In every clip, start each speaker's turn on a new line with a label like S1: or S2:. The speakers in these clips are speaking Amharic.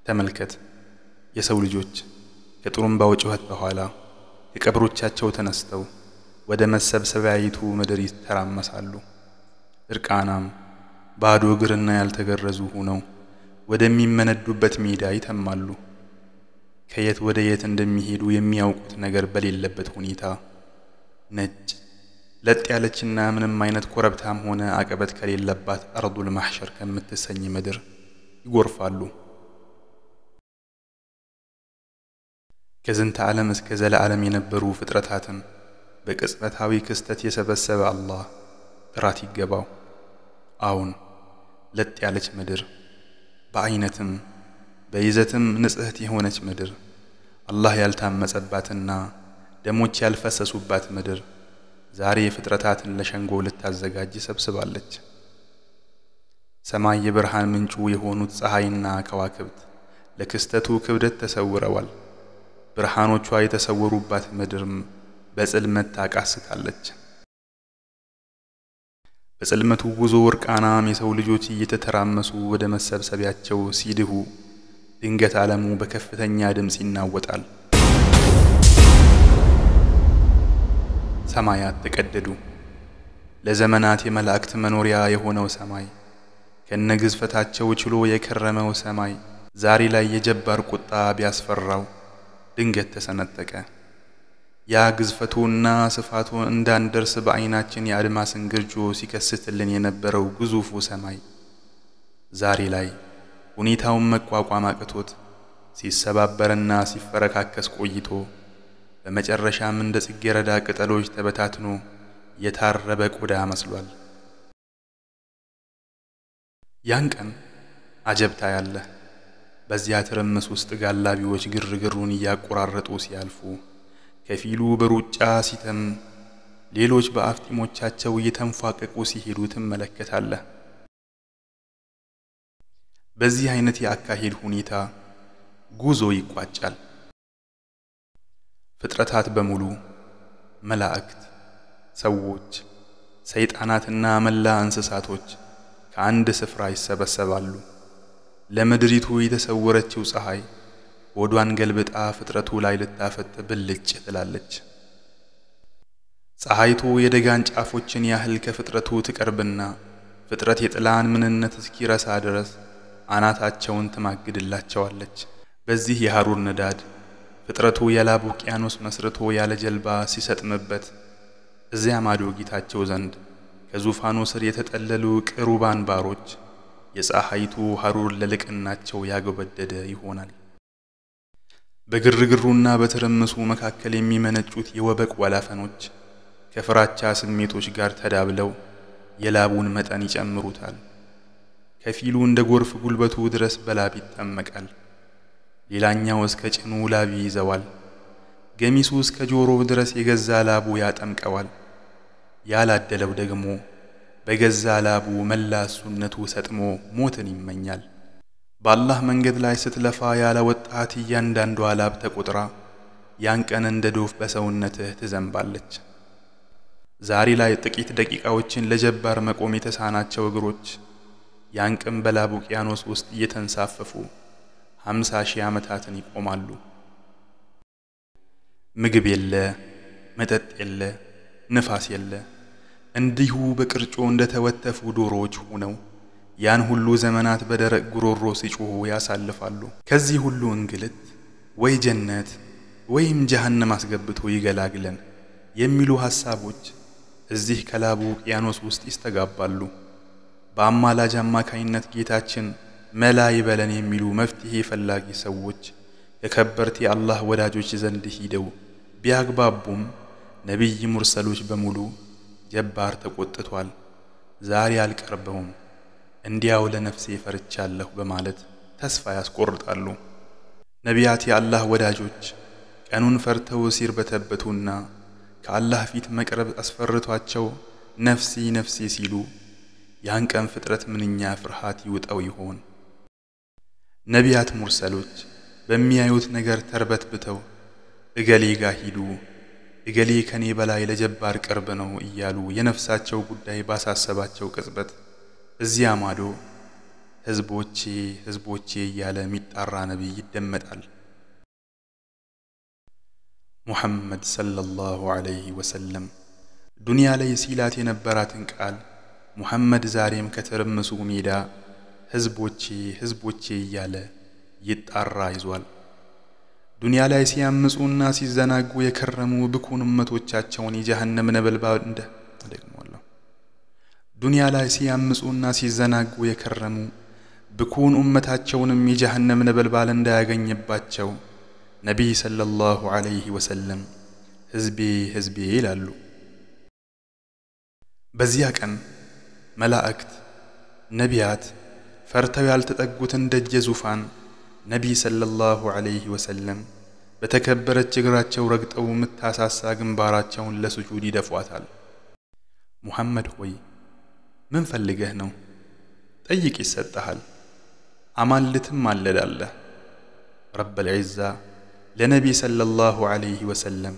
S1: ተመልከት የሰው ልጆች ከጥሩምባው ጩኸት በኋላ የቀብሮቻቸው ተነስተው ወደ መሰብሰቢያይቱ ምድር ይተራመሳሉ። እርቃናም ባዶ እግርና ያልተገረዙ ሆነው ወደሚመነዱበት ሜዳ ይተማሉ። ከየት ወደ የት እንደሚሄዱ የሚያውቁት ነገር በሌለበት ሁኔታ ነጭ ለጥ ያለችና ምንም አይነት ኮረብታም ሆነ አቀበት ከሌለባት አርዱል ማህሸር ከምትሰኝ ምድር ይጎርፋሉ። ከዝንተ ዓለም እስከ ዘለዓለም የነበሩ ፍጥረታትን በቅጽበታዊ ክስተት የሰበሰበ አላህ ጥራት ይገባው። አሁን ለጥ ያለች ምድር በአይነትም በይዘትም ንጽህት የሆነች ምድር አላህ ያልታመጸባትና ደሞች ያልፈሰሱባት ምድር ዛሬ ፍጥረታትን ለሸንጎ ልታዘጋጅ ሰብስባለች። ሰማይ የብርሃን ምንጩ የሆኑት ፀሐይና ከዋክብት ለክስተቱ ክብደት ተሰውረዋል። ብርሃኖቿ የተሰወሩባት ምድርም በጽልመት ታቃስታለች። በጽልመቱ ጉዞ እርቃናም የሰው ልጆች እየተተራመሱ ወደ መሰብሰቢያቸው ሲድሁ ድንገት ዓለሙ በከፍተኛ ድምጽ ይናወጣል። ሰማያት ተቀደዱ። ለዘመናት የመላእክት መኖሪያ የሆነው ሰማይ ከነግዝፈታቸው ችሎ የከረመው ሰማይ ዛሬ ላይ የጀባር ቁጣ ቢያስፈራው ድንገት ተሰነጠቀ። ያ ግዝፈቱና ስፋቱ እንዳንደርስ በአይናችን የአድማስን ግርጆ ሲከስትልን የነበረው ግዙፉ ሰማይ ዛሬ ላይ ሁኔታውን መቋቋም አቅቶት ሲሰባበርና ሲፈረካከስ ቆይቶ በመጨረሻም እንደ ጽጌረዳ ቅጠሎች ተበታትኖ የታረበ ቆዳ መስሏል። ያን ቀን አጀብታ ያለ በዚያ ትርምስ ውስጥ ጋላቢዎች ግርግሩን እያቆራረጡ ሲያልፉ ከፊሉ በሩጫ ሲተም ሌሎች በአፍጢሞቻቸው እየተንፏቀቁ ሲሄዱ ትመለከታለህ። በዚህ አይነት የአካሄድ ሁኔታ ጉዞ ይቋጫል። ፍጥረታት በሙሉ መላእክት፣ ሰዎች፣ ሰይጣናትና መላ እንስሳቶች ከአንድ ስፍራ ይሰበሰባሉ። ለምድሪቱ የተሰወረችው ፀሐይ ወዷን ገልብጣ ፍጥረቱ ላይ ልታፈጥ ብልጭ ትላለች። ፀሐይቱ የደጋን ጫፎችን ያህል ከፍጥረቱ ትቀርብና ፍጥረት የጥላን ምንነት እስኪረሳ ድረስ አናታቸውን ትማግድላቸዋለች። በዚህ የሐሩር ንዳድ ፍጥረቱ የላብ ውቅያኖስ መስርቶ ያለ ጀልባ ሲሰጥምበት እዚያ ማዶ ጌታቸው ዘንድ ከዙፋኑ ስር የተጠለሉ ቅሩባን ባሮች የፀሐይቱ ሐሩር ለልቅናቸው ያጎበደደ ይሆናል። በግርግሩና በትርምሱ መካከል የሚመነጩት የወበቅ ወላፈኖች ከፍራቻ ስሜቶች ጋር ተዳብለው የላቡን መጠን ይጨምሩታል። ከፊሉ እንደ ጎርፍ ጉልበቱ ድረስ በላብ ይጠመቃል። ሌላኛው እስከ ጭኑ ላብ ይዘዋል። ገሚሱ እስከ ጆሮው ድረስ የገዛ ላቡ ያጠምቀዋል። ያላደለው ደግሞ በገዛ ላቡ መላ ሱነቱ ሰጥሞ ሞትን ይመኛል። በአላህ መንገድ ላይ ስትለፋ ያለ ወጣት እያንዳንዷ ላብ ተቆጥራ ያን ቀን እንደ ዶፍ በሰውነትህ ትዘንባለች። ዛሬ ላይ ጥቂት ደቂቃዎችን ለጀባር መቆም የተሳናቸው እግሮች ያን ቀን በላብ ውቅያኖስ ውስጥ እየተንሳፈፉ 50,000 ዓመታትን ይቆማሉ። ምግብ የለ፣ መጠጥ የለ፣ ንፋስ የለ። እንዲሁ በቅርጮ እንደተወተፉ ዶሮዎች ሆነው ያን ሁሉ ዘመናት በደረቅ ጉሮሮ ሲጮሁ ያሳልፋሉ። ከዚህ ሁሉ እንግልት ወይ ጀነት ወይም ጀሃነም አስገብቶ ይገላግለን የሚሉ ሐሳቦች እዚህ ከላቡ ውቅያኖስ ውስጥ ይስተጋባሉ። በአማላጅ አማካይነት ጌታችን መላ ይበለን የሚሉ መፍትሄ ፈላጊ ሰዎች የከበርት የአላህ ወዳጆች ዘንድ ሂደው ቢያግባቡም ነቢይ ሙርሰሎች በሙሉ ጀባር ተቆጥቷል፣ ዛሬ አልቀርበውም፣ እንዲያው ለነፍሴ ፈርቻለሁ በማለት ተስፋ ያስቆርጣሉ። ነቢያት የአላህ ወዳጆች ቀኑን ፈርተው ሲርበተበቱና ከአላህ ፊት መቅረብ አስፈርቷቸው ነፍሲ ነፍሲ ሲሉ ያን ቀን ፍጥረት ምንኛ ፍርሃት ይውጣው ይሆን? ነቢያት ሙርሰሎች በሚያዩት ነገር ተርበትብተው እገሌ ጋር ሂዱ፣ እገሌ ከኔ በላይ ለጀባር ቅርብ ነው እያሉ የነፍሳቸው ጉዳይ ባሳሰባቸው ቅጽበት እዚያ ማዶ ህዝቦቼ ህዝቦቼ እያለ የሚጣራ ነቢይ ይደመጣል። ሙሐመድ ሰለላሁ ዐለይሂ ወሰለም ዱንያ ላይ ሲላት የነበራትን ቃል ሙሐመድ ዛሬም ከተረመሱ ሜዳ ህዝቦቼ ህዝቦቼ እያለ ይጣራ ይዟል። ዱንያ ላይ ሲያምፁና ሲዘናጉ የከረሙ ብኩን እመቶቻቸውን የጀሃነም ነበልባል ደግሞአለሁ። ዱንያ ላይ ሲያምፁና ሲዘናጉ የከረሙ ብኩን እመታቸውንም የጀሃነም ነበልባል እንዳያገኝባቸው ነቢይ ሰለላሁ ዐለይሂ ወሰለም ህዝቤ ህዝቤ ይላሉ። በዚያ ቀን መላእክት ነቢያት ፈርተው ያልተጠጉትን ደጀ ዙፋን ነቢይ ሰለላሁ ዐለይሂ ወሰለም በተከበረች እግራቸው ረግጠው ምታሳሳ ግንባራቸውን ለስጁድ ይደፏታል። ሙሐመድ ሆይ ምን ፈልገህ ነው? ጠይቅ ይሰጣል። አማልትም አለዳለህ። ረብል ዒዛ ለነቢይ ሰለላሁ ዐለይሂ ወሰለም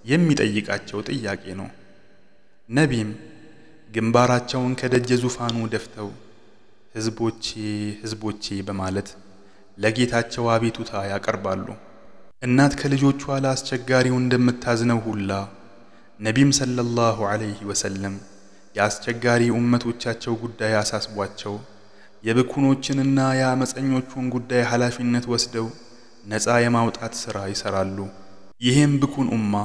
S1: የሚጠይቃቸው ጥያቄ ነው። ነቢይም ግንባራቸውን ከደጀ ዙፋኑ ደፍተው ህዝቦቼ ህዝቦቼ በማለት ለጌታቸው አቤቱታ ያቀርባሉ። እናት ከልጆቿ ለአስቸጋሪው እንደምታዝነው ሁላ ነቢይም ሰለላሁ ዐለይሂ ወሰለም የአስቸጋሪ ኡመቶቻቸው ጉዳይ አሳስቧቸው የብኩኖችንና የአመፀኞቹን ጉዳይ ኃላፊነት ወስደው ነፃ የማውጣት ሥራ ይሰራሉ። ይህም ብኩን ኡማ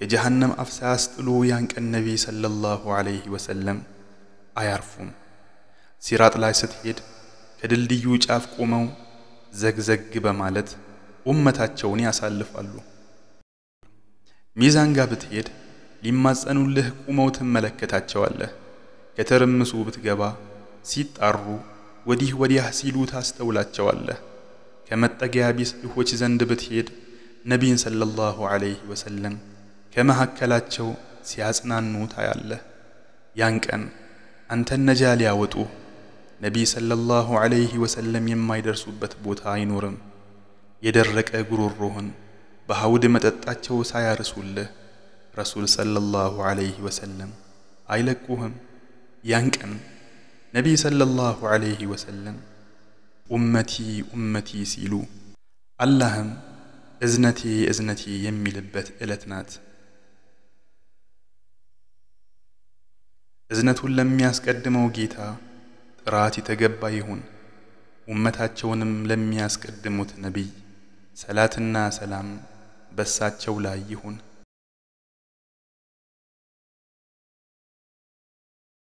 S1: የጀሃነም አፍ ሳያስጥሉ ያን ቀን ነቢይ ሰለላሁ ዐለይሂ ወሰለም አያርፉም። ሲራጥ ላይ ስትሄድ ከድልድዩ ጫፍ ቆመው ዘግዘግ በማለት ኡመታቸውን ያሳልፋሉ። ሚዛን ጋር ብትሄድ ሊማጸኑልህ ቁመው ትመለከታቸዋለህ። ከተረምሱ ብትገባ ሲጣሩ ወዲህ ወዲያ ሲሉ ታስተውላቸዋለህ። ከመጠጊያ ቢስ ድሆች ዘንድ ብትሄድ ነቢይን ሰለላሁ ዐለይሂ ወሰለም ከመካከላቸው ሲያጽናኑ ታያለህ። ያን ቀን አንተን ነጃ ሊያወጡ ነቢይ ሰለላሁ ዐለይሂ ወሰለም የማይደርሱበት ቦታ አይኖርም። የደረቀ ጉሮሮህን በሐውድ መጠጣቸው ሳያርሱልህ ረሱል ሰለላሁ ዐለይሂ ወሰለም አይለቁህም። ያን ቀን ነቢይ ሰለላሁ ዐለይሂ ወሰለም ኡመቲ ኡመቲ ሲሉ አላህም እዝነቴ እዝነቴ የሚልበት ዕለት ናት። እዝነቱን ለሚያስቀድመው ጌታ ጥራት የተገባ ይሁን። ኡመታቸውንም ለሚያስቀድሙት ነቢይ ሰላትና ሰላም በሳቸው ላይ ይሁን።